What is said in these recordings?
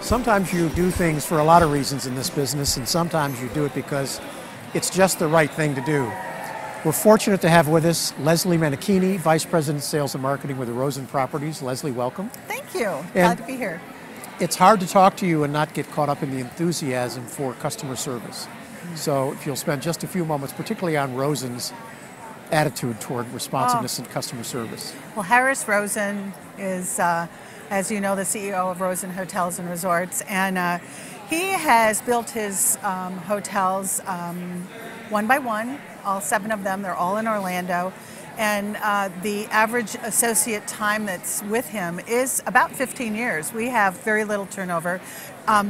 Sometimes you do things for a lot of reasons in this business, and sometimes you do it because it's just the right thing to do. We're fortunate to have with us Leslie Menichini, Vice President Sales and Marketing with the Rosen Properties. Leslie, welcome. Thank you. Glad to be here. It's hard to talk to you and not get caught up in the enthusiasm for customer service. So if you'll spend just a few moments, particularly on Rosen's attitude toward responsiveness and customer service. Well, Harris Rosen is, as you know, the CEO of Rosen Hotels and Resorts, and he has built his hotels one by one, all 7 of them. They're all in Orlando. And the average associate time that's with him is about 15 years. We have very little turnover.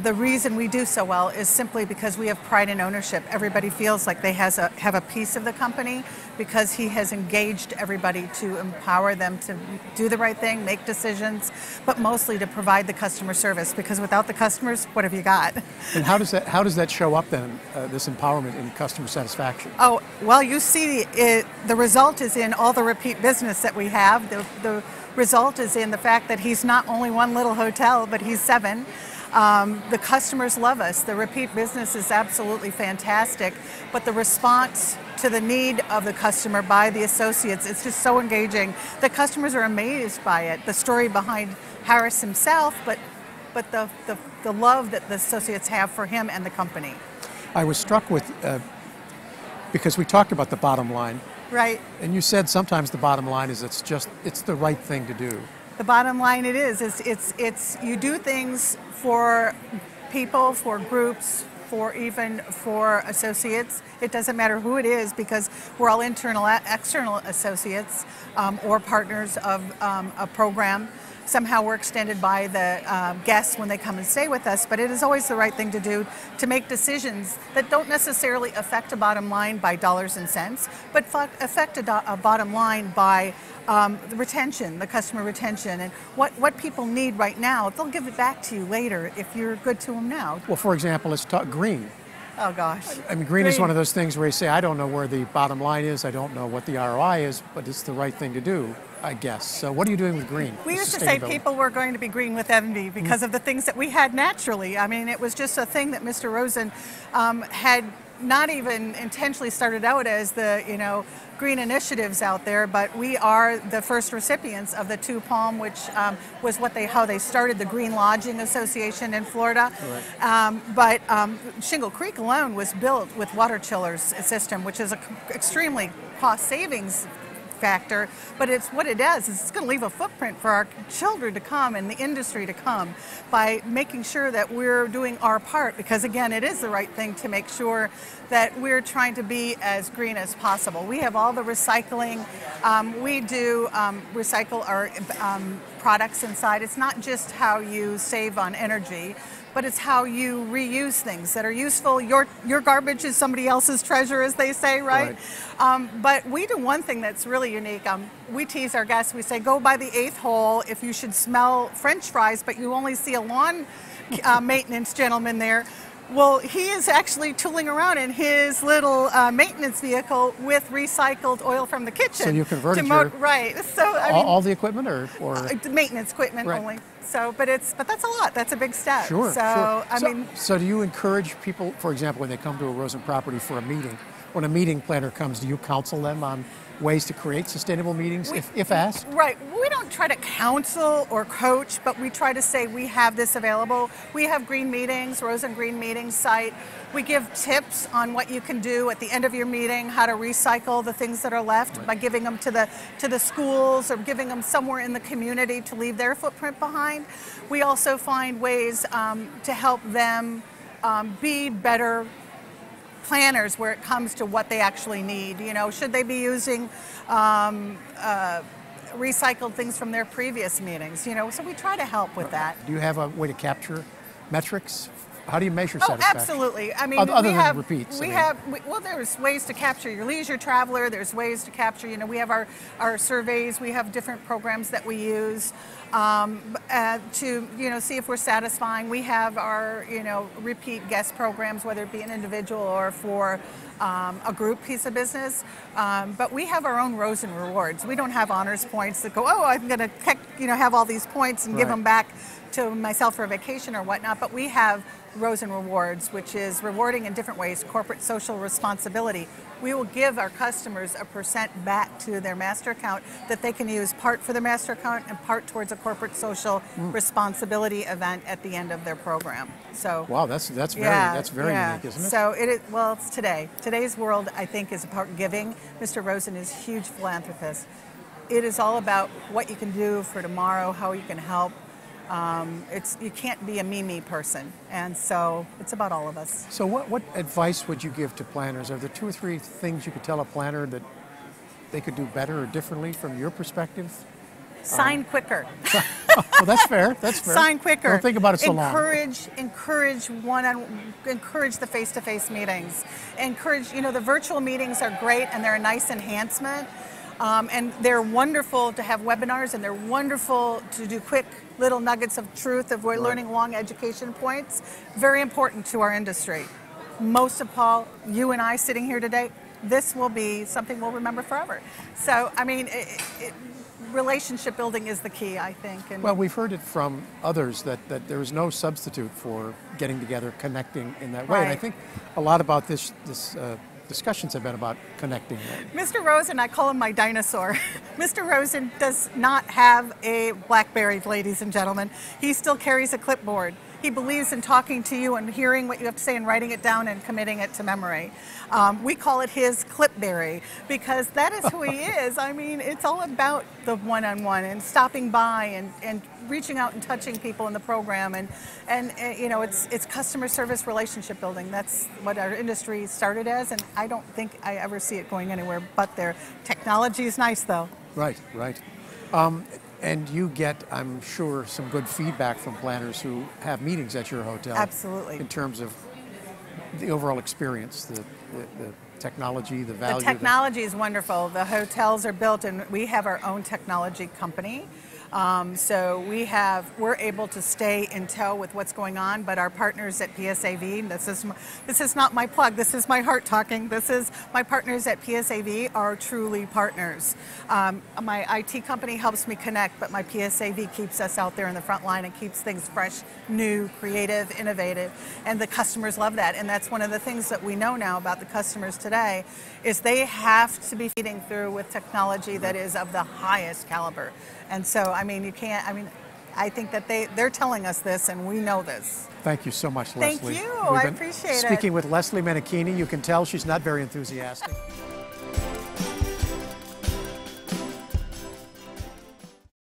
The reason we do so well is simply because we have pride in ownership. Everybody feels like they have a piece of the company because he has engaged everybody to empower them to do the right thing, make decisions, but mostly to provide the customer service, because without the customers, what have you got? And how does that show up then, this empowerment in customer satisfaction? Oh, well, you see the result is in all the repeat business that we have. The result is in the fact that he's not only one little hotel, but he's 7. The customers love us. The repeat business is absolutely fantastic, but the response to the need of the customer by the associates, it's just so engaging. The customers are amazed by it, the story behind Harris himself, but the love that the associates have for him and the company. I was struck with, because we talked about the bottom line. Right. And you said sometimes the bottom line is it's the right thing to do. The bottom line it's you do things for people, for groups, for associates. It doesn't matter who it is, because we're all internal, external associates or partners of a program. Somehow we're extended by the guests when they come and stay with us, but it is always the right thing to do to make decisions that don't necessarily affect a bottom line by dollars and cents, but affect a bottom line by the retention, the customer retention, and what people need right now. They'll give it back to you later if you're good to them now. Well, for example, let's talk green. Oh gosh. I mean, green is one of those things where you say, I don't know where the bottom line is, I don't know what the ROI is, but it's the right thing to do, I guess. So what are you doing with green? We used to say people were going to be green with envy because of the things that we had naturally. I mean, it was just a thing that Mr. Rosen had not even intentionally started out as the, green initiatives out there, but we are the first recipients of the 2 Palm, which was how they started the Green Lodging Association in Florida. Right. But Shingle Creek alone was built with water chillers system, which is an extremely cost savings factor, but it's what it does is it's going to leave a footprint for our children to come and the industry to come by making sure that we're doing our part, because again, it is the right thing to make sure that we're trying to be as green as possible. We have all the recycling. We do recycle our products inside. It's not just how you save on energy, but it's how you reuse things that are useful. Your garbage is somebody else's treasure, as they say, right? But we do one thing that's really unique. We tease our guests. We say, go by the 8th hole if you should smell French fries, but you only see a lawn maintenance gentleman there. Well, he is actually tooling around in his little maintenance vehicle with recycled oil from the kitchen. So you converted right. So I mean, all the equipment, or maintenance equipment only. So, but that's a lot. That's a big step. Sure. So sure. So do you encourage people, for example, when they come to a Rosen property for a meeting? When a meeting planner comes, do you counsel them on ways to create sustainable meetings, if asked? Right. We don't try to counsel or coach, but we try to say we have this available. We have green meetings, Rosen Green Meetings site. We give tips on what you can do at the end of your meeting, how to recycle the things that are left by giving them to the schools or giving them somewhere in the community to leave their footprint behind. We also find ways to help them be better planners where it comes to what they actually need. Should they be using recycled things from their previous meetings? So we try to help with that. Do you have a way to capture metrics? How do you measure satisfaction? Oh, absolutely. I mean, other than repeats. Well, there's ways to capture your leisure traveler. There's ways to capture, we have our surveys. We have different programs that we use to, see if we're satisfying. We have our, repeat guest programs, whether it be an individual or for a group piece of business, but we have our own Rosen rewards. We don't have honors points that go, oh, I'm going to have all these points and give them back to myself for a vacation or whatnot, but we have Rosen Rewards, which is rewarding in different ways, corporate social responsibility. We will give our customers a % back to their master account that they can use part for their master account and part towards a corporate social responsibility event at the end of their program. So wow, that's very unique, isn't it? So it is, well, it's today. Today's world, I think, is about giving. Mr. Rosen is a huge philanthropist. It is all about what you can do for tomorrow, how you can help. You can't be a me person, and so it's about all of us. So what advice would you give to planners? Are there 2 or 3 things you could tell a planner that they could do better or different from your perspective? Sign quicker. Well, that's fair. That's fair. Sign quicker. Don't think about it so long. Encourage the face-to-face meetings. Encourage, the virtual meetings are great and they're a nice enhancement. And they're wonderful to have webinars, and they're wonderful to do quick little nuggets of truth if we're learning long education points. Very important to our industry. Most of Paul, you and I sitting here today, this will be something we'll remember forever. So, I mean, relationship building is the key, I think. And well, we've heard it from others that there is no substitute for getting together, connecting in that way. And I think a lot about this discussions have been about connecting. Mr. Rosen, I call him my dinosaur. Mr. Rosen does not have a BlackBerry, ladies and gentlemen. He still carries a clipboard. He believes in talking to you and hearing what you have to say and writing it down and committing it to memory. We call it his Clipberry because that is who he is. I mean, it's all about the one-on-one and stopping by and reaching out and touching people in the program. And it's customer service relationship building. That's what our industry started as, and I don't think I ever see it going anywhere but there. Technology is nice, though. Right. And you get, I'm sure, some good feedback from planners who have meetings at your hotel. Absolutely. In terms of the overall experience, the technology, the value. The technology is wonderful. The hotels are built, and we have our own technology company. So we're able to stay in tow with what's going on, but our partners at PSAV, this is not my plug, this is my heart talking, my partners at PSAV are truly partners. My IT company helps me connect, but my PSAV keeps us out there in the front line and keeps things fresh, new, creative, innovative, and the customers love that. And that's one of the things that we know now about the customers today is they have to be feeding through with technology that is of the highest caliber. And so, I I think that they're telling us this, and we know this. Thank you so much, Leslie. Thank you. I appreciate it. Speaking with Leslie Menichini, you can tell she's not very enthusiastic.